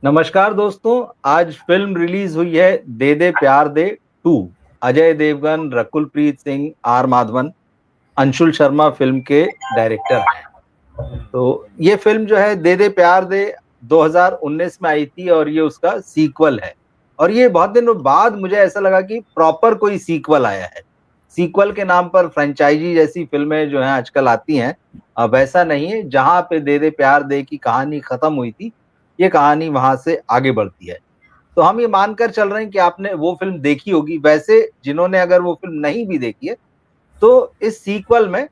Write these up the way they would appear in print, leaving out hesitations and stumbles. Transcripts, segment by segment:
नमस्कार दोस्तों। आज फिल्म रिलीज हुई है दे दे प्यार दे 2। अजय देवगन, रकुल प्रीत सिंह, आर माधवन, अंशुल शर्मा फिल्म के डायरेक्टर हैं। तो ये फिल्म जो है दे दे प्यार दे 2019 में आई थी और ये उसका सीक्वल है। और ये बहुत दिनों बाद मुझे ऐसा लगा कि प्रॉपर कोई सीक्वल आया है। सीक्वल के नाम पर फ्रेंचाइजी जैसी फिल्में जो हैं आजकल आती हैं, अब ऐसा नहीं है। जहां पे दे दे प्यार दे की कहानी खत्म हुई थी, ये कहानी वहां से आगे बढ़ती है। तो हम ये मानकर चल रहे हैं कि आपने वो फ़िल्म देखी होगी। वैसे जिन्होंने अगर वो फ़िल्म नहीं भी देखी है, तो इस सीक्वल में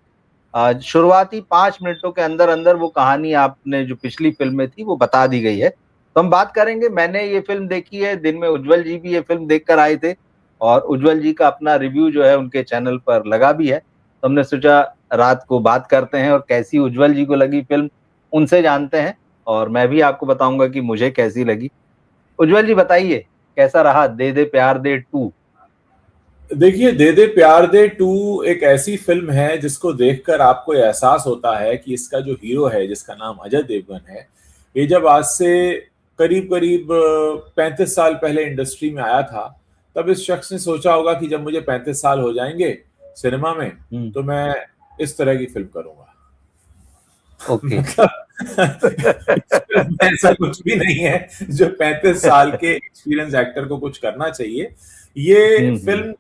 शुरुआती 5 मिनटों के अंदर-अंदर वो कहानी आपने जो पिछली फ़िल्म में थी, वो बता दी गई है। तो हम बात करेंगे। मैंने ये फ़िल्म देखी है, दिन में उज्ज्वल जी भी ये फ़िल्म देख कर आए थे और उज्ज्वल जी का अपना रिव्यू जो है उनके चैनल पर लगा भी है। तो हमने सोचा रात को बात करते हैं और कैसी उज्ज्वल जी को लगी फ़िल्म, उनसे जानते हैं और मैं भी आपको बताऊँगा कि मुझे कैसी लगी। उज्ज्वल जी बताइए, कैसा रहा दे दे प्यार दे 2? देखिए, दे दे प्यार दे टू एक ऐसी फिल्म है जिसको देखकर आपको एहसास होता है कि इसका जो हीरो है, जिसका नाम अजय देवगन है, ये जब आज से करीब करीब 35 साल पहले इंडस्ट्री में आया था, तब इस शख्स ने सोचा होगा कि जब मुझे 35 साल हो जाएंगे सिनेमा में, हुँ, तो मैं इस तरह की फिल्म करूंगा। ओके। मतलब इस फिल्म में ऐसा कुछ भी नहीं है जो 35 साल के एक्सपीरियंस एक्टर को कुछ करना चाहिए। ये हुँ, हुँ। फिल्म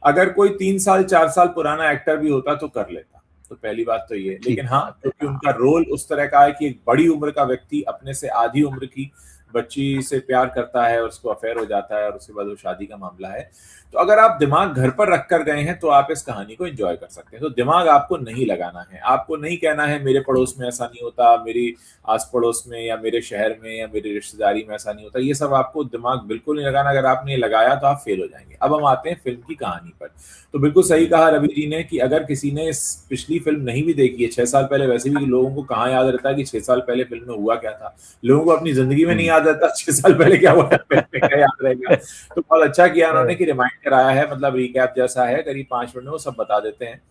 अगर कोई 3 साल 4 साल पुराना एक्टर भी होता तो कर लेता। तो पहली बात तो ये, ठीक लेकिन हाँ, बात है। क्योंकि हाँ, उनका रोल उस तरह का है कि एक बड़ी उम्र का व्यक्ति अपने से आधी उम्र की बच्ची से प्यार करता है और उसको अफेयर हो जाता है और उसके बाद वो शादी का मामला है। तो अगर आप दिमाग घर पर रख कर गए हैं तो आप इस कहानी को एंजॉय कर सकते हैं। तो दिमाग आपको नहीं लगाना है, आपको नहीं कहना है मेरे पड़ोस में ऐसा नहीं होता, मेरी आस पड़ोस में या मेरे शहर में या मेरी रिश्तेदारी में ऐसा नहीं होता। ये सब आपको दिमाग बिल्कुल नहीं लगाना। अगर आपने लगाया तो आप फेल हो जाएंगे। अब हम आते हैं फिल्म की कहानी पर। तो बिल्कुल सही हुँ, कहा रवि जी ने कि अगर किसी ने इस पिछली फिल्म नहीं भी देखी है 6 साल पहले, वैसे भी लोगों को कहाँ याद रहता है कि 6 साल पहले फिल्म में हुआ क्या था। लोगों को अपनी जिंदगी में नहीं हुँ। याद रहता 6 साल पहले क्या हुआ था, फिल्म में क्या याद रहेगा। तो बहुत अच्छा किया उन्होंने कि रिमाइंड कराया है, मतलब रिकैप जैसा है, करीब 5 मिनट में वो सब बता देते हैं।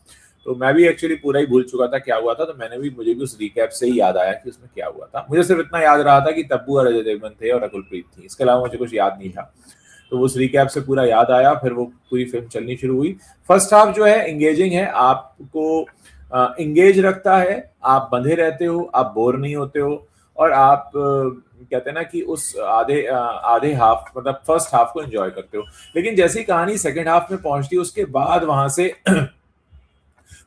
तो मैं भी एक्चुअली पूरा ही भूल चुका था क्या हुआ था, तो मुझे भी उस रिकैप से ही याद आया कि उसमें क्या हुआ था। मुझे सिर्फ इतना याद रहा था कि तब्बू और अजय देवगन थे और रकुल प्रीत थी, इसके अलावा मुझे कुछ याद नहीं था। तो उस रिकैप से पूरा याद आया, फिर वो पूरी फिल्म चलनी शुरू हुई। फर्स्ट हाफ जो है एंगेजिंग है, आपको एंगेज रखता है, आप बंधे रहते हो, आप बोर नहीं होते हो। और आप कहते हैं ना कि उस आधे हाफ, मतलब फर्स्ट हाफ को एंजॉय करते हो। लेकिन जैसे ही कहानी सेकंड हाफ में पहुंचती है, उसके बाद वहां से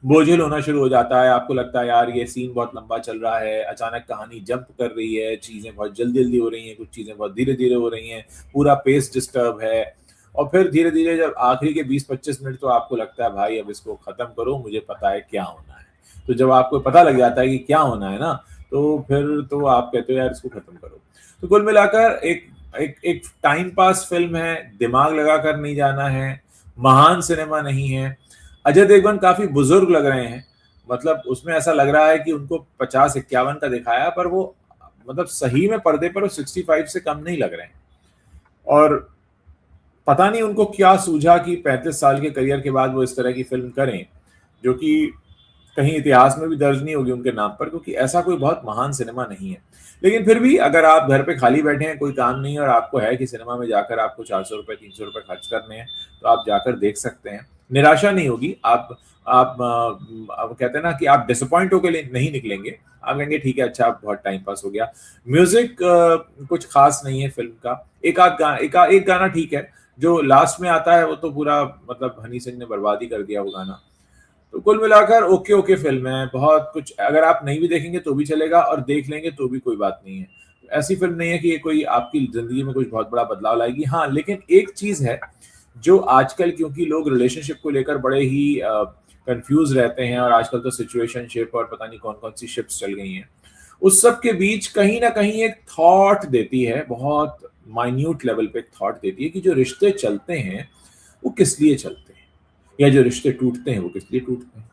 बोझिल होना शुरू हो जाता है। आपको लगता है यार ये सीन बहुत लंबा चल रहा है, अचानक कहानी जंप कर रही है, चीजें बहुत जल्दी जल्दी हो रही हैं, कुछ चीजें बहुत धीरे धीरे हो रही हैं, पूरा पेस डिस्टर्ब है। और फिर धीरे धीरे जब आखिरी के 20-25 मिनट, तो आपको लगता है भाई अब इसको खत्म करो, मुझे पता है क्या होना है। तो जब आपको पता लग जाता है कि क्या होना है ना, तो फिर तो आप कहते हो यार इसको खत्म करो। तो कुल मिलाकर एक एक एक टाइम पास फिल्म है, दिमाग लगा कर नहीं जाना है, महान सिनेमा नहीं है। अजय देवगन काफी बुजुर्ग लग रहे हैं, मतलब उसमें ऐसा लग रहा है कि उनको 50-51 का दिखाया, पर वो मतलब सही में पर्दे पर वो 65 से कम नहीं लग रहे हैं। और पता नहीं उनको क्या सूझा कि 35 साल के करियर के बाद वो इस तरह की फिल्म करें, जो कि कहीं इतिहास में भी दर्ज नहीं होगी उनके नाम पर, क्योंकि ऐसा कोई बहुत महान सिनेमा नहीं है। लेकिन फिर भी अगर आप घर पे खाली बैठे हैं, कोई काम नहीं है, और आपको है कि सिनेमा में जाकर आपको 400 रुपए 300 रुपए खर्च करने हैं, तो आप जाकर देख सकते हैं। निराशा नहीं होगी। आप कहते हैं ना कि आप डिसअपॉइंट होकर नहीं निकलेंगे। आप कहेंगे ठीक है, अच्छा बहुत टाइम पास हो गया। म्यूजिक कुछ खास नहीं है फिल्म का। एक गाना ठीक है, जो लास्ट में आता है, वो तो पूरा मतलब हनी सिंह ने बर्बाद ही कर दिया वो गाना। तो कुल मिलाकर ओके ओके फिल्म है। बहुत कुछ अगर आप नहीं भी देखेंगे तो भी चलेगा, और देख लेंगे तो भी कोई बात नहीं है। ऐसी फिल्म नहीं है कि ये कोई आपकी जिंदगी में कुछ बहुत बड़ा बदलाव लाएगी। हाँ, लेकिन एक चीज है जो आजकल, क्योंकि लोग रिलेशनशिप को लेकर बड़े ही कंफ्यूज रहते हैं, और आजकल तो सिचुएशनशिप और पता नहीं कौन कौन सी शिप्स चल गई हैं, उस सब के बीच कहीं ना कहीं एक थॉट देती है, बहुत माइन्यूट लेवल पे एक थॉट देती है कि जो रिश्ते चलते हैं वो किस लिए चलते हैं, या जो रिश्ते टूटते हैं वो किस लिए टूटते हैं।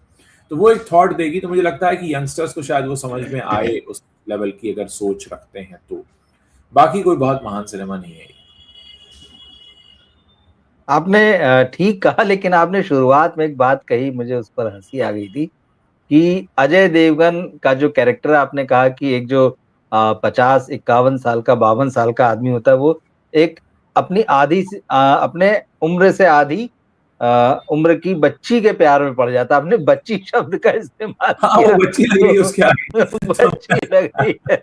तो वो एक थॉट देगी। तो मुझे लगता है कि यंगस्टर्स को शायद वो समझ में आए, उस लेवल की अगर सोच रखते हैं तो। बाकी कोई बहुत महान सिनेमा नहीं है ये। आपने ठीक कहा, लेकिन आपने शुरुआत में एक बात कही, मुझे उस पर हँसी आ गई थी कि अजय देवगन का जो कैरेक्टर आपने कहा कि एक जो 50-51 साल का 52 साल का आदमी होता है, वो एक अपनी अपने उम्र से आधी उम्र की बच्ची के प्यार में पड़ जाता है। आपने बच्ची शब्द का इस्तेमाल हाँ, वो किया बच्ची लग रही है तो उसके आगे। बच्ची लग रही है।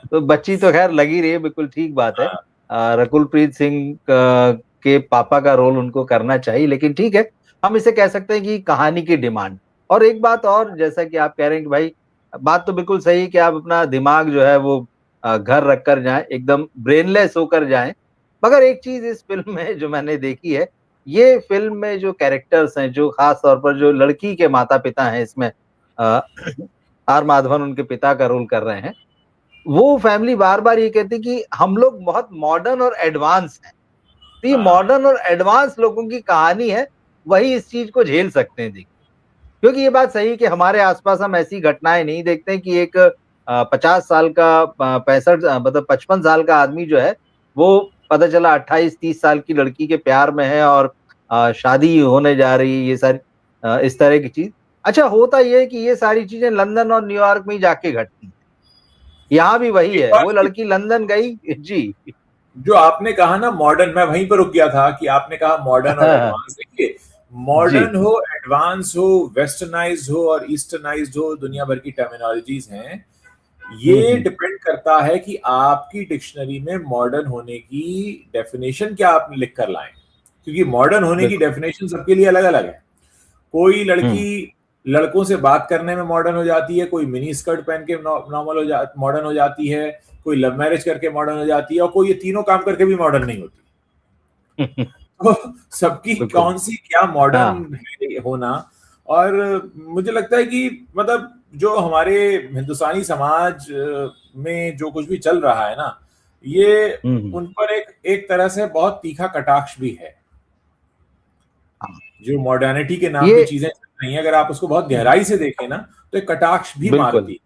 तो बच्ची तो खैर लगी रही है, बिल्कुल ठीक बात है। हाँ, रकुल प्रीत सिंह के पापा का रोल उनको करना चाहिए, लेकिन ठीक है, हम इसे कह सकते हैं कि कहानी की डिमांड। और एक बात और, जैसा कि आप कह रहे हैं कि भाई, बात तो बिल्कुल सही है कि आप अपना दिमाग जो है वो घर रख कर जाएं, एकदम ब्रेनलेस होकर जाएं। मगर एक चीज इस फिल्म में जो मैंने देखी है, ये फिल्म में जो कैरेक्टर्स हैं, जो खास तौर पर जो लड़की के माता पिता हैं इसमें, अ, आर माधवन उनके पिता का रोल कर रहे हैं, वो फैमिली बार बार ये कहती कि हम लोग बहुत मॉडर्न और एडवांस हैं। तो ये हाँ, मॉडर्न और एडवांस लोगों की कहानी है, वही इस चीज को झेल सकते हैं। देखिए, क्योंकि ये बात सही है कि हमारे आसपास हम ऐसी घटनाएं नहीं देखते हैं कि एक 50 साल का 65 मतलब 55 साल का आदमी जो है, वो पता चला 28-30 साल की लड़की के प्यार में है और शादी होने जा रही है, ये सारी इस तरह की चीज। अच्छा, होता ये है कि ये सारी चीजें लंदन और न्यूयॉर्क में ही जाके घटती हैं। यहाँ भी वही एक है, बात वो लड़की लंदन गई जी। जो आपने कहा ना मॉडर्न, मैं वहीं पर रुक गया था कि आपने कहा मॉडर्न और एडवांस। देखिए, जी। मॉडर्न हो, एडवांस हो, वेस्टर्नाइज्ड हो और ईस्टर्नाइज्ड हो, दुनिया भर की टर्मिनोलॉजीज हैं। ये हम्म। डिपेंड करता है कि आपकी डिक्शनरी में मॉडर्न होने की डेफिनेशन क्या आप लिख कर लाएं, क्योंकि मॉडर्न होने की बिल्कुल। डेफिनेशन सबके लिए अलग अलग है। कोई हम्म। लड़की लड़कों से बात करने में मॉडर्न हो जाती है, कोई मिनी स्कर्ट पहन के नॉर्मल मॉडर्न हो जाती है, कोई लव मैरिज करके मॉडर्न हो जाती है, और कोई ये तीनों काम करके भी मॉडर्न नहीं होती। तो सबकी बिल्कुल। कौन सी क्या हाँ। मॉडर्न होना। और मुझे लगता है कि मतलब जो हमारे हिंदुस्तानी समाज में जो कुछ भी चल रहा है ना, ये हम्म। उन पर एक एक तरह से बहुत तीखा कटाक्ष भी है। हाँ। जो मॉडर्निटी के नाम पे ये चीजें चल रही हैं, अगर आप उसको बहुत गहराई से देखें ना, तो एक कटाक्ष भी बिल्कुल। मारती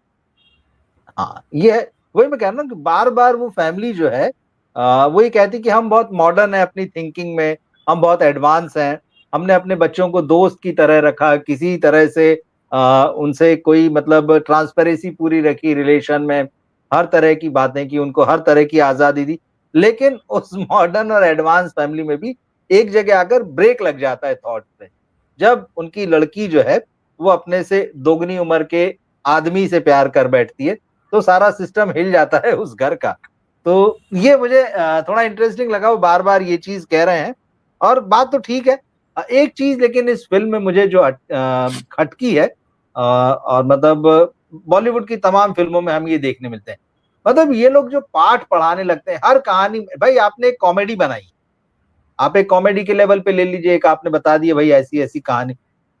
हाँ, ये है। वही मैं कह रहा हूँ कि बार बार वो फैमिली जो है, वो ये कहती कि हम बहुत मॉडर्न है अपनी थिंकिंग में, हम बहुत एडवांस हैं, हमने अपने बच्चों को दोस्त की तरह रखा, किसी तरह से उनसे कोई मतलब ट्रांसपेरेंसी पूरी रखी रिलेशन में, हर तरह की बातें की, उनको हर तरह की आजादी दी। लेकिन उस मॉडर्न और एडवांस फैमिली में भी एक जगह आकर ब्रेक लग जाता है थॉट पे, जब उनकी लड़की जो है वो अपने से दोगुनी उम्र के आदमी से प्यार कर बैठती है, तो सारा सिस्टम हिल जाता है उस घर का। तो ये मुझे थोड़ा इंटरेस्टिंग लगा, वो बार-बार ये चीज़ कह रहे हैं और बात तो ठीक है। एक चीज़ लेकिन इस फ़िल्म में मुझे जो खटकी है, और मतलब बॉलीवुड की तमाम फ़िल्मों में हम ये देखने मिलते हैं। मतलब ये लोग जो पाठ पढ़ाने लगते हैं हर कहानी में, भाई आपने एक कॉमेडी बनाई, आप एक कॉमेडी के लेवल पे ले लीजिए, एक आपने बता दिया भाई ऐसी-ऐसी कहानी।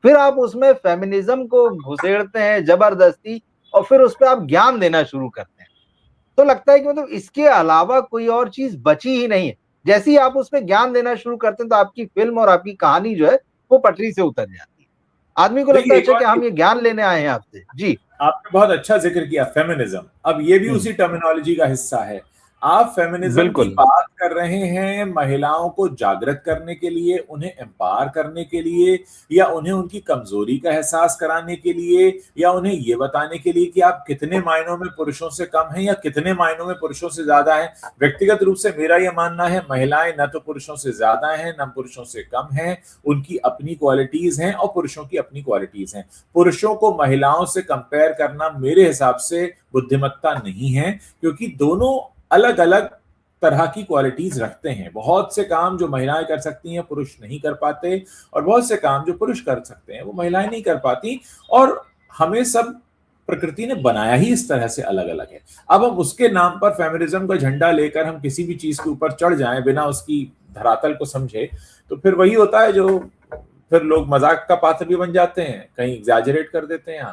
फिर आप उसमें फेमिनिज़्म को घुसेड़ते हैं ज़बरदस्ती और फिर उसपे आप ज्ञान देना शुरू करते हैं। तो लगता है कि मतलब इसके अलावा कोई और चीज़ बची ही नहीं है। जैसे ही आप उसमें ज्ञान देना शुरू करते हैं तो आपकी फ़िल्म और आपकी कहानी जो है वो पटरी से उतर जाती है। आदमी को लगता देखिए। है एक अच्छा कि और हम ये ज्ञान लेने आए हैं आपसे। जी। आपने बहुत अच्छा जिक्र किया फेमिनिज्म, अब ये भी हुँ, उसी टर्मिनोलॉजी का हिस्सा है। आप फेमिनिज्म की बिल्कुल। बात कर रहे हैं महिलाओं को जागृत करने के लिए, उन्हें एम्पावर करने के लिए, या उन्हें उनकी कमजोरी का एहसास कराने के लिए, या उन्हें यह बताने के लिए कि आप कितने मायनों में पुरुषों से कम हैं या कितने मायनों में पुरुषों से ज्यादा हैं। व्यक्तिगत रूप से मेरा यह मानना है, महिलाएं न तो पुरुषों से ज्यादा हैं न पुरुषों से कम हैं। उनकी अपनी क्वालिटीज हैं और पुरुषों की अपनी क्वालिटीज हैं। पुरुषों को महिलाओं से कंपेयर करना मेरे हिसाब से बुद्धिमत्ता नहीं है, क्योंकि दोनों अलग अलग तरह की क्वालिटीज रखते हैं। बहुत से काम जो महिलाएं कर सकती हैं पुरुष नहीं कर पाते, और बहुत से काम जो पुरुष कर सकते हैं वो महिलाएं नहीं कर पाती। और हमें सब प्रकृति ने बनाया ही इस तरह से अलग अलग है। अब हम उसके नाम पर फेमिनिज्म का झंडा लेकर हम किसी भी चीज के ऊपर चढ़ जाएं बिना उसकी धरातल को समझे, तो फिर वही होता है जो फिर लोग मजाक का पात्र भी बन जाते हैं, कहीं एग्जैजरेट कर देते हैं।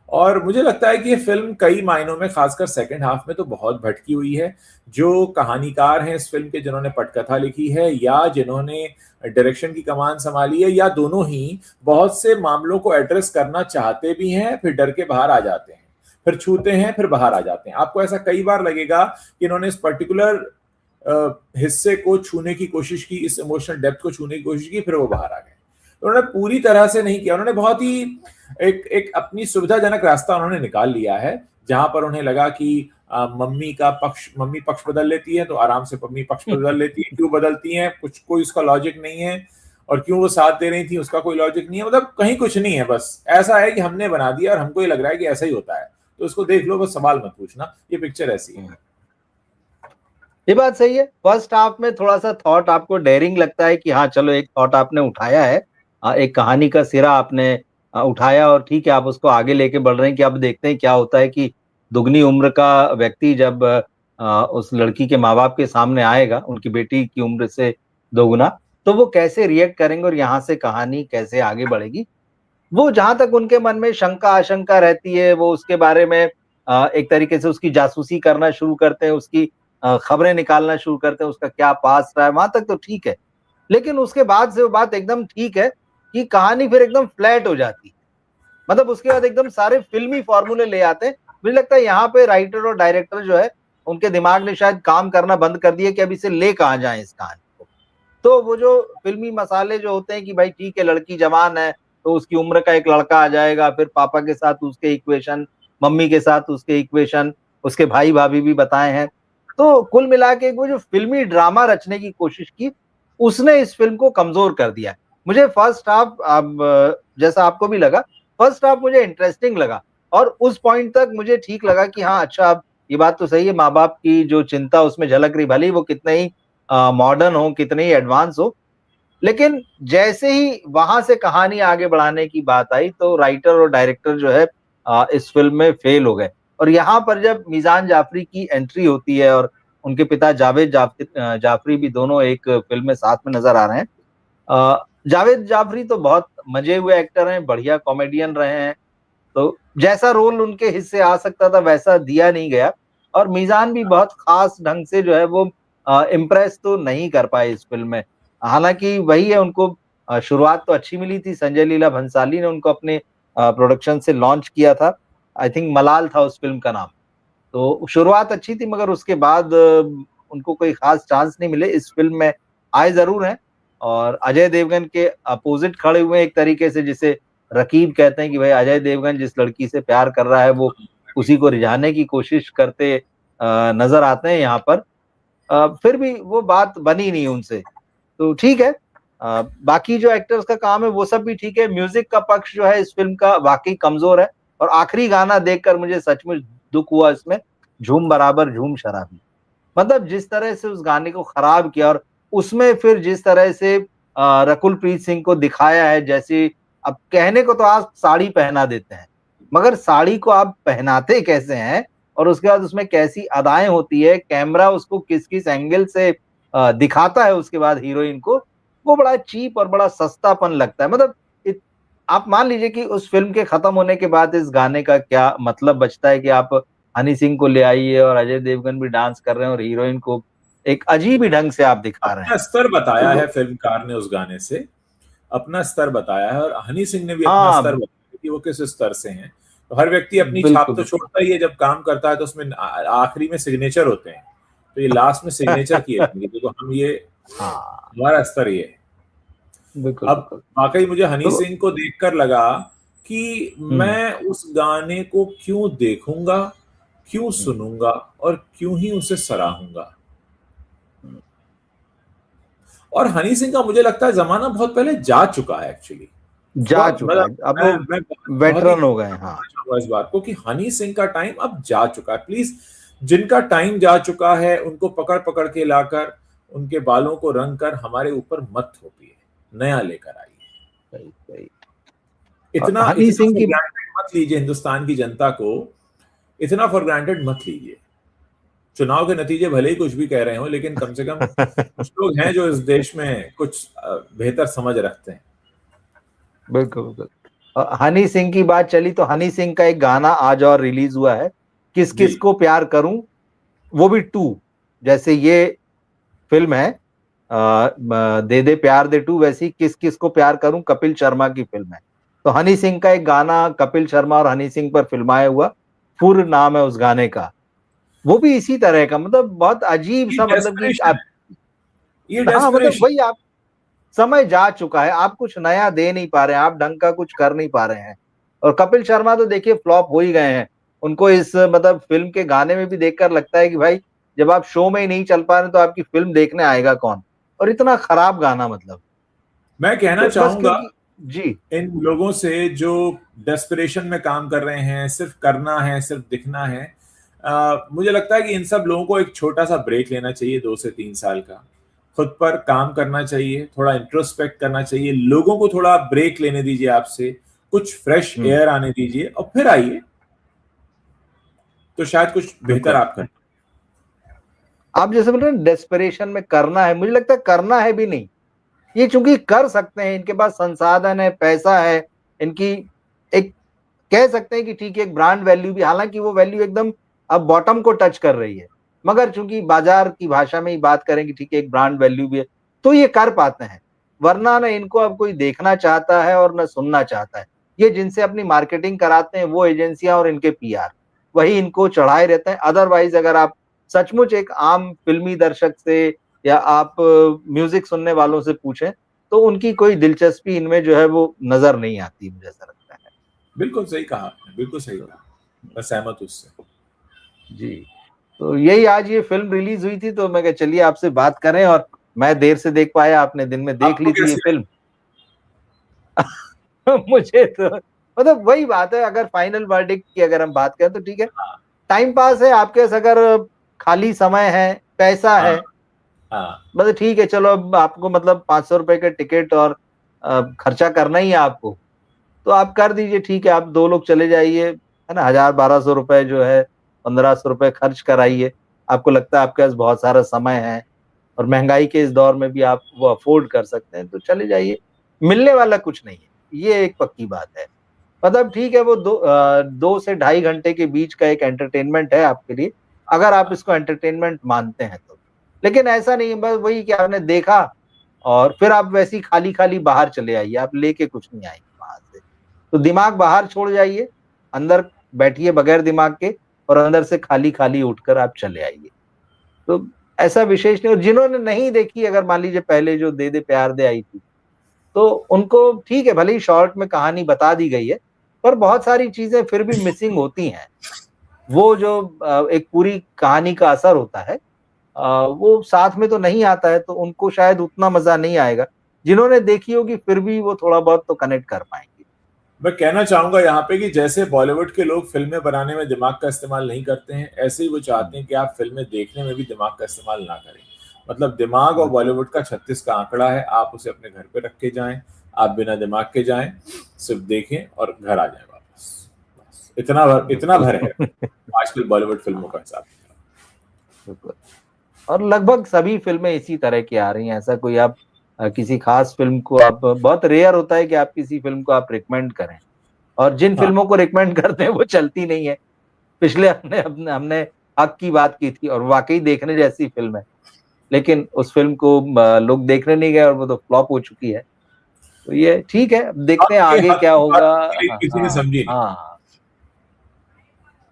और मुझे लगता है कि ये फिल्म कई मायनों में, खासकर सेकंड हाफ में, तो बहुत भटकी हुई है। जो कहानीकार हैं इस फिल्म के, जिन्होंने पटकथा लिखी है या जिन्होंने डायरेक्शन की कमान संभाली है, या दोनों ही, बहुत से मामलों को एड्रेस करना चाहते भी हैं, फिर डर के बाहर आ जाते हैं, फिर छूते हैं, फिर बाहर आ जाते हैं। आपको ऐसा कई बार लगेगा कि इन्होंने इस पर्टिकुलर हिस्से को छूने की कोशिश की, इस इमोशनल डेप्थ को छूने की कोशिश की, फिर वो बाहर आ गए। उन्होंने पूरी तरह से नहीं किया, उन्होंने बहुत ही एक एक अपनी सुविधाजनक रास्ता उन्होंने निकाल लिया है, जहां पर उन्हें लगा कि मम्मी पक्ष बदल लेती है तो आराम से मम्मी पक्ष बदल लेती है, क्यों बदलती हैं, कुछ कोई उसका लॉजिक नहीं है, और क्यों वो साथ दे रही थी उसका कोई लॉजिक नहीं है, मतलब कहीं कुछ नहीं है, बस ऐसा है कि हमने बना दिया और हमको ही लग रहा है कि ऐसा ही होता है, तो उसको देख लो, बस सवाल मत पूछना, ये पिक्चर ऐसी है। ये बात सही है। फर्स्ट हाफ में थोड़ा सा थॉट आपको डेयरिंग लगता है कि हाँ चलो एक थॉट आपने उठाया है, एक कहानी का सिरा आपने उठाया और ठीक है आप उसको आगे लेके बढ़ रहे हैं कि अब देखते हैं क्या होता है कि दुगनी उम्र का व्यक्ति जब उस लड़की के माँ बाप के सामने आएगा उनकी बेटी की उम्र से दोगुना, तो वो कैसे रिएक्ट करेंगे और यहाँ से कहानी कैसे आगे बढ़ेगी। वो जहां तक उनके मन में शंका आशंका रहती है, वो उसके बारे में एक तरीके से उसकी जासूसी करना शुरू करते हैं, उसकी खबरें निकालना शुरू करते हैं, उसका क्या पास रहा है, वहां तक तो ठीक है। लेकिन उसके बाद से वो बात एकदम ठीक है कि कहानी फिर एकदम फ्लैट हो जाती है। मतलब उसके बाद एकदम सारे फिल्मी फॉर्मूले ले आते हैं। मुझे लगता है यहाँ पे राइटर और डायरेक्टर जो है उनके दिमाग ने शायद काम करना बंद कर दिया कि अब इसे ले कहाँ जाए इस कहानी को। तो वो जो फिल्मी मसाले जो होते हैं कि भाई ठीक है लड़की जवान है तो उसकी उम्र का एक लड़का आ जाएगा, फिर पापा के साथ उसके इक्वेशन, मम्मी के साथ उसके इक्वेशन, उसके भाई भाभी भी बताए हैं। तो कुल मिला के वो जो फिल्मी ड्रामा रचने की कोशिश की उसने इस फिल्म को कमजोर कर दिया। मुझे फर्स्ट हाफ, अब जैसा आपको भी लगा, फर्स्ट हाफ मुझे इंटरेस्टिंग लगा और उस पॉइंट तक मुझे ठीक लगा कि हाँ अच्छा अब ये बात तो सही है, माँ बाप की जो चिंता उसमें झलक रही, भले ही वो कितने ही मॉडर्न हो, कितने ही एडवांस हो, लेकिन जैसे ही वहां से कहानी आगे बढ़ाने की बात आई तो राइटर और डायरेक्टर जो है इस फिल्म में फेल हो गए। और यहाँ पर जब मीजान जाफरी की एंट्री होती है और उनके पिता जावेद जाफरी भी दोनों एक फिल्म में साथ में नजर आ रहे हैं। जावेद जाफरी तो बहुत मजे हुए एक्टर हैं, बढ़िया कॉमेडियन रहे हैं, तो जैसा रोल उनके हिस्से आ सकता था वैसा दिया नहीं गया। और मीजान भी बहुत खास ढंग से जो है वो इम्प्रेस तो नहीं कर पाए इस फिल्म में। हालांकि वही है, उनको शुरुआत तो अच्छी मिली थी, संजय लीला भंसाली ने उनको अपने प्रोडक्शन से लॉन्च किया था। आई थिंक मलाल था उस फिल्म का नाम। तो शुरुआत अच्छी थी मगर उसके बाद उनको कोई खास चांस नहीं मिले। इस फिल्म में आए जरूर हैं और अजय देवगन के अपोजिट खड़े हुए हैं एक तरीके से, जिसे रकीब कहते हैं कि भाई अजय देवगन जिस लड़की से प्यार कर रहा है वो उसी को रिझाने की कोशिश करते नजर आते हैं यहाँ पर। फिर भी वो बात बनी नहीं उनसे, तो ठीक है। बाकी जो एक्टर्स का काम है वो सब भी ठीक है। म्यूजिक का पक्ष जो है इस फिल्म का वाकई कमजोर है और आखिरी गाना देखकर मुझे सचमुच दुख हुआ इसमें, झूम बराबर झूम शराबी। मतलब जिस तरह से उस गाने को खराब किया और उसमें फिर जिस तरह से रकुल प्रीत सिंह को दिखाया है, जैसे अब कहने को तो आप साड़ी पहना देते हैं मगर साड़ी को आप पहनाते कैसे हैं और उसके बाद उसमें कैसी अदाएं होती है, कैमरा उसको किस किस एंगल से दिखाता है उसके बाद हीरोइन को, वो बड़ा चीप और बड़ा सस्तापन लगता है। मतलब आप मान लीजिए कि उस फिल्म के खत्म होने के बाद इस गाने का क्या मतलब बचता है कि आप हनी सिंह को ले आइए और अजय देवगन भी डांस कर रहे हैं और हीरोइन को एक अजीब ही ढंग से आप दिखा रहे अपना हैं। स्तर बताया तो है फिल्मकार ने उस गाने से, अपना स्तर बताया है, और हनी सिंह ने भी अपना स्तर हाँ बताया कि वो किस स्तर से हैं। तो हर व्यक्ति अपनी छाप बिल्कुल तो बिल्कुल। छोड़ता ही है, जब काम करता है तो उसमें आखिरी में सिग्नेचर होते हैं, तो ये लास्ट में सिग्नेचर किए कि देखो हम ये, हाँ हमारा स्तर ये है। बिल्कुल अब बिल्कुल। वाकई मुझे हनी तो सिंह को देखकर लगा कि हम्म मैं उस गाने को क्यों देखूंगा, क्यों हम्म, सुनूंगा, और क्यों ही उसे सराहूंगा। हम्म, और हनी सिंह का मुझे लगता है जमाना बहुत पहले जा चुका है एक्चुअली। जा बहुत चुका मतलब है, अब वो मैं बहुत ही वेटरन हो गए हैं। हाँ चाहूंगा इस बात को कि हनी सिंह का टाइम अब जा चुका है। प्लीज, जिनका टाइम जा चुका है उनको पकड़ पकड़ के लाकर उनके बालों को रंग कर हमारे ऊपर मत थोपिए, नया लेकर आइए। सही सही। इतना हनी इतना सिंह फॉर की ग्रांटेड मत लीजिए हिंदुस्तान की जनता को, इतना फॉर ग्रांटेड मत लीजिए। चुनाव के नतीजे भले ही कुछ भी कह रहे हो, लेकिन कम से कम कुछ लोग हैं जो इस देश में कुछ बेहतर समझ रखते हैं। बिल्कुल बिल्कुल। हनी सिंह की बात चली तो हनी सिंह का एक गाना आज और रिलीज हुआ है, किस जी। किस को प्यार करूं, वो भी टू। जैसे ये फिल्म है दे दे प्यार दे टू, वैसी किस किस को प्यार करूं कपिल शर्मा की फिल्म है। तो हनी सिंह का एक गाना कपिल शर्मा और हनी सिंह पर फिल्माया हुआ, फुर नाम है उस गाने का, वो भी इसी तरह का, मतलब बहुत अजीब ये सा, मतलब कि डेस्परेशन आप, है, ये हाँ मतलब डेस्परेशन। वही आप, समय जा चुका है, आप कुछ नया दे नहीं पा रहे हैं, आप ढंग का कुछ कर नहीं पा रहे हैं। और कपिल शर्मा तो देखिए फ्लॉप हो ही गए हैं, उनको इस मतलब फिल्म के गाने में भी देखकर लगता है कि भाई जब आप शो में ही नहीं चल पा रहे तो आपकी फिल्म देखने आएगा कौन। और इतना खराब गाना मतलब। मैं कहना तो बस चाहूंगा क्योंकि जी इन लोगों से जो डेस्परेशन में काम कर रहे हैं, सिर्फ करना है, सिर्फ दिखना है, मुझे लगता है कि इन सब लोगों को एक छोटा सा ब्रेक लेना चाहिए, 2 से 3 साल का। खुद पर काम करना चाहिए, थोड़ा इंट्रोस्पेक्ट करना चाहिए, लोगों को थोड़ा ब्रेक लेने दीजिए आपसे, कुछ फ्रेश एयर आने दीजिए और फिर आइए, तो शायद कुछ बेहतर बिल्कुल। आप कर। आप जैसे बोल रहे हैं डेस्परेशन में करना है, मुझे लगता है करना है भी नहीं। ये चूंकि कर सकते हैं, इनके पास संसाधन है, पैसा है, इनकी एक कह सकते हैं कि ठीक है एक ब्रांड वैल्यू भी, हालांकि वो वैल्यू एकदम अब बॉटम को टच कर रही है, मगर चूंकि बाजार की भाषा में ही बात करें कि ठीक है एक ब्रांड वैल्यू भी है, तो ये कर पाते हैं। वरना ना इनको अब कोई देखना चाहता है और न सुनना चाहता है। ये जिनसे अपनी मार्केटिंग कराते हैं वो एजेंसियां और इनके पीआर, वही इनको चढ़ाए रहते हैं। अदरवाइज अगर आप सचमुच एक आम फिल्मी दर्शक से या आप म्यूजिक सुनने वालों से पूछें तो उनकी कोई दिलचस्पी इनमें जो है वो नजर नहीं आती, मुझे ऐसा लगता है। बिल्कुल सही कहा आपने, बिल्कुल सही कहा, मैं सहमत हूं उससे। जी। तो यही आज ये फिल्म रिलीज हुई थी तो मैं कहा चलिए आपसे बात करें, और मैं देर से देख पाया, आपने दिन में देख आपको ली थी ये कैसी लगी? फिल्म। मुझे तो मतलब वही बात है, अगर फाइनल वर्डिक्ट की अगर हम बात करें तो ठीक है, हाँ टाइम पास है आपके पास, अगर खाली समय है, पैसा हाँ है, हाँ मतलब ठीक है चलो, अब आपको मतलब 500 रुपए का टिकट और खर्चा करना ही है आपको, तो आप कर दीजिए, ठीक है आप 2 लोग चले जाइए, है ना, 1000-1200 रुपए जो है, 1500 रुपए खर्च कराइए। आपको लगता है आपके पास बहुत सारा समय है और महंगाई के इस दौर में भी आप वो अफोर्ड कर सकते हैं, तो चले जाइए। मिलने वाला कुछ नहीं है, ये एक पक्की बात है। मतलब ठीक है वो 2 से ढाई घंटे के बीच का एक एंटरटेनमेंट है आपके लिए, अगर आप इसको एंटरटेनमेंट मानते हैं तो। लेकिन ऐसा नहीं है बस वही कि आपने देखा और फिर आप वैसे ही खाली-खाली बाहर चले आइए, आप लेके कुछ नहीं आएँगे वहाँ से। तो दिमाग बाहर छोड़ जाइए, अंदर बैठिए बगैर दिमाग के, और अंदर से खाली-खाली उठकर आप चले आइए। तो ऐसा विशेष नहीं, और जिन्होंने नहीं देखी, अगर मान लीजिए पहले जो दे दे प्यार दे आई थी, तो उनको ठीक है, भले ही शॉर्ट में कहानी बता दी गई है, पर बहुत सारी चीज़ें फिर भी मिसिंग होती हैं। वो जो एक पूरी कहानी का असर होता है, वो साथ में तो नहीं आता है, तो उनको शायद उतना मज़ा नहीं आएगा। जिन्होंने देखी होगी फिर भी वो थोड़ा बहुत तो कनेक्ट कर पाएँगे। मैं कहना चाहूंगा यहाँ पे कि जैसे बॉलीवुड के लोग फिल्में बनाने में दिमाग का इस्तेमाल नहीं करते हैं, ऐसे ही वो चाहते हैं कि आप फिल्में देखने में भी दिमाग का इस्तेमाल ना करें। मतलब दिमाग और बिल्कुल। बॉलीवुड का 36 का आंकड़ा है, आप उसे अपने घर पे रख के जाएं, आप बिना दिमाग के जाएं, सिर्फ देखें और घर आ जाएं वापस। बस इतना बिल्कुल। भर है आजकल बॉलीवुड फिल्मों का हिसाब। बिल्कुल। और लगभग सभी फ़िल्में इसी तरह की आ रही हैं। ऐसा कोई आप किसी ख़ास फ़िल्म को आप, बहुत रेयर होता है कि आप किसी फ़िल्म को आप रिकमेंड करें, और जिन हाँ, फ़िल्मों को रिकमेंड करते हैं वो चलती नहीं है। पिछले हमने हमने हमने हक की बात की थी और वाक़ई देखने जैसी फ़िल्म है। लेकिन उस फ़िल्म को लोग देखने नहीं गए और वो तो फ्लॉप हो चुकी है। तो ये ठीक है, अब देखते हक हैं के आगे हक क्या की बात होगा। लेकिन हाँ, किसी ने हाँ, समझी नहीं। हाँ, हाँ।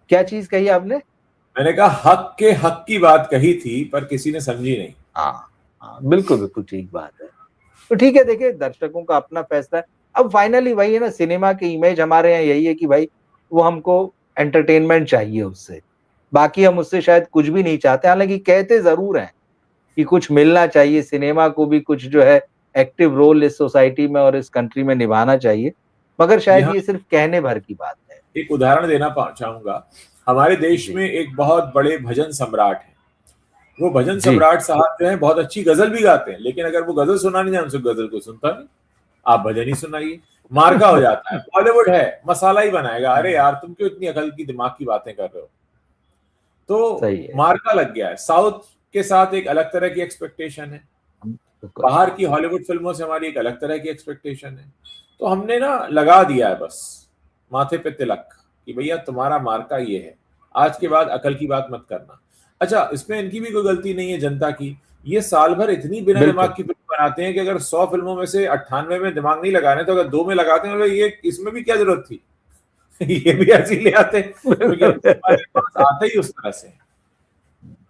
क्या चीज़ कही आपने? मैंने कहा हक के हक की बात कही थी पर किसी ने समझी नहीं। हाँ, हाँ, बिल्कुल, बिल्कुल ठीक बात है। तो ठीक है, देखिए दर्शकों का अपना फैसला है। अब फाइनली वही है ना, सिनेमा की इमेज हमारे यहाँ यही है कि भाई वो हमको एंटरटेनमेंट चाहिए उससे। बाकी हम उससे शायद कुछ भी नहीं चाहते, हालाँकि कहते ज़रूर हैं कि कुछ मिलना चाहिए, सिनेमा को भी कुछ जो है एक्टिव रोल इस सोसाइटी में और इस कंट्री में निभाना चाहिए। मगर शायद यहाँ ये सिर्फ़ कहने भर की बात है। एक उदाहरण देना चाहूंगा। हमारे देश जी, में एक बहुत बड़े भजन सम्राट हैं। वो भजन जी। सम्राट साहब जो है बहुत अच्छी गजल भी गाते हैं, लेकिन अगर वो गजल सुनाने जाए उनसे गजल को सुनता नहीं। आप भजन ही सुनाइए, मार्का हो जाता है। बॉलीवुड है, मसाला ही बनाएगा। अरे यार तुम क्यों इतनी अकल की दिमाग की बातें कर रहे हो? तो सही है। मार्का लग गया है। साउथ के साथ एक अलग तरह की एक्सपेक्टेशन है, बिल्कुल। बाहर की हॉलीवुड फिल्मों से हमारी एक अलग तरह की एक्सपेक्टेशन है। तो हमने ना लगा दिया है बस माथे पे तिलक कि भैया तुम्हारा मार्का ये है, आज के बाद अकल की बात मत करना। अच्छा, इसमें इनकी भी कोई गलती नहीं है जनता की। ये साल भर इतनी बिना दिमाग बिल्कुल। की फिल्म बनाते हैं कि अगर 100 फिल्मों में से 98 में दिमाग नहीं लगा रहे तो अगर 2 में लगाते हैं तो ये इसमें भी क्या जरूरत थी। ये भी ऐसे ही ले आते हैं, क्योंकि हमारे पास आते ही उस तरह से हैं।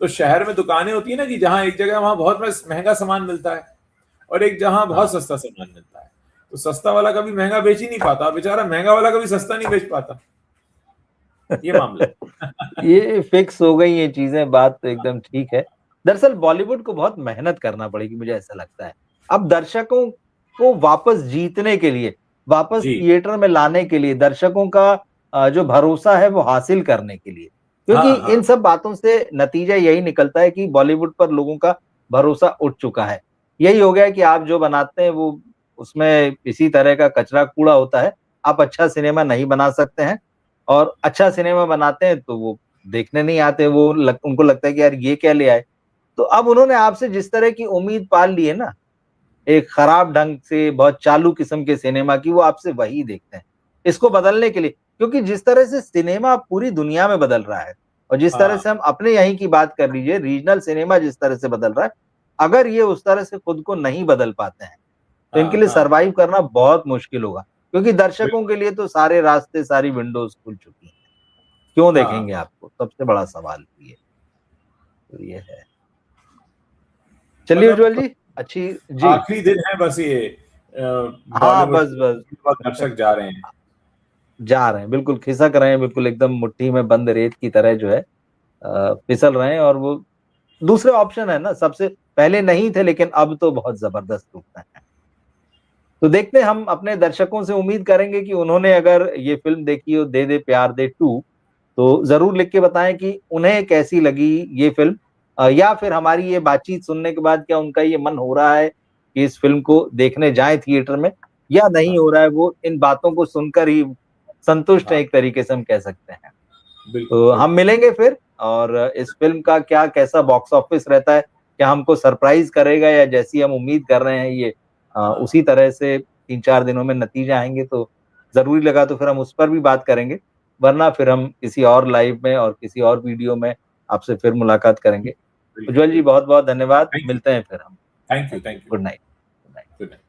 तो शहर में दुकानें होती है ना कि जहां एक जगह वहां बहुत महंगा सामान मिलता है और एक जहां बहुत हाँ, सस्ता सामान मिलता है। तो सस्ता वाला कभी महंगा बेच ही नहीं पाता, बेचारा महंगा वाला कभी सस्ता नहीं बेच पाता। ये मामला ये फिक्स हो गई ये चीजें, बात तो एकदम ठीक है। दरअसल बॉलीवुड को बहुत मेहनत करना पड़ेगी, मुझे ऐसा लगता है। अब दर्शकों को वापस जीतने के लिए, वापस जी। थिएटर में लाने के लिए, दर्शकों का जो भरोसा है वो हासिल करने के लिए, क्योंकि हाँ, हाँ। इन सब बातों से नतीजा यही निकलता है कि बॉलीवुड पर लोगों का भरोसा उठ चुका है। यही हो गया है कि आप जो बनाते हैं वो उसमें इसी तरह का कचरा कूड़ा होता है। आप अच्छा सिनेमा नहीं बना सकते हैं, और अच्छा सिनेमा बनाते हैं तो वो देखने नहीं आते, उनको लगता है कि यार ये क्या ले आए। तो अब उन्होंने आपसे जिस तरह की उम्मीद पाल ली है ना, एक खराब ढंग से बहुत चालू किस्म के सिनेमा की, वो आपसे वही देखते हैं। इसको बदलने के लिए, क्योंकि जिस तरह से सिनेमा पूरी दुनिया में बदल रहा है, और जिस तरह हाँ, से हम अपने यहीं की बात कर लीजिए, रीजनल सिनेमा जिस तरह से बदल रहा है, अगर ये उस तरह से खुद को नहीं बदल पाते हैं, तो इनके हाँ, लिए हाँ। सर्वाइव करना बहुत मुश्किल होगा। क्योंकि दर्शकों बिल्कुल। के लिए तो सारे रास्ते, सारी विंडोज़ खुल चुकी हैं। क्यों हाँ। देखेंगे आपको? सबसे बड़ा सवाल ये, तो ये है। चलिए उज्ज्वल मतलब जी, अच्छी जी। आखिरी दिन है बस ये हाँ, बॉलीवुड बस, के बस। बहुत दर्शक जा रहे हैं। जा रहे हैं, बिल्कुल खिसक रहे हैं, बिल्कुल एकदम मुट्ठी में बंद रेत की तरह जो है फिसल रहे हैं, और वो दूसरे ऑप्शन है ना, सबसे पहले नहीं थे लेकिन अब तो बहुत ज़बरदस्त रूप में है। तो देखते हैं, हम अपने दर्शकों से उम्मीद करेंगे कि उन्होंने अगर ये फ़िल्म देखी हो, दे दे प्यार दे 2, तो ज़रूर लिख के बताएँ कि उन्हें कैसी लगी ये फ़िल्म, या फिर हमारी ये बातचीत सुनने के बाद क्या उनका ये मन हो रहा है कि इस फ़िल्म को देखने जाएँ थिएटर में, या नहीं हाँ, हो रहा है, वो इन बातों को सुनकर ही संतुष्ट हैं, हाँ। एक तरीके से हम कह सकते हैं। बिल्कुल, तो हम बिल्कुल। मिलेंगे फिर, और इस फ़िल्म का क्या कैसा बॉक्स ऑफिस रहता है, क्या हमको सरप्राइज़ करेगा, या जैसी हम उम्मीद कर रहे हैं ये हाँ, उसी तरह से 3-4 दिनों में नतीजे आएँगे, तो ज़रूरी लगा तो फिर हम उस पर भी बात करेंगे। वरना फिर हम किसी और लाइव में और किसी और वीडियो में आपसे फिर मुलाकात करेंगे। बिल्कुल, उज्ज्वल जी, बिल्कुल। बहुत-बहुत धन्यवाद। थैंक यू, मिलते हैं फिर हम। Thank you, thank you. Thank you. Good night. Good night. Good night.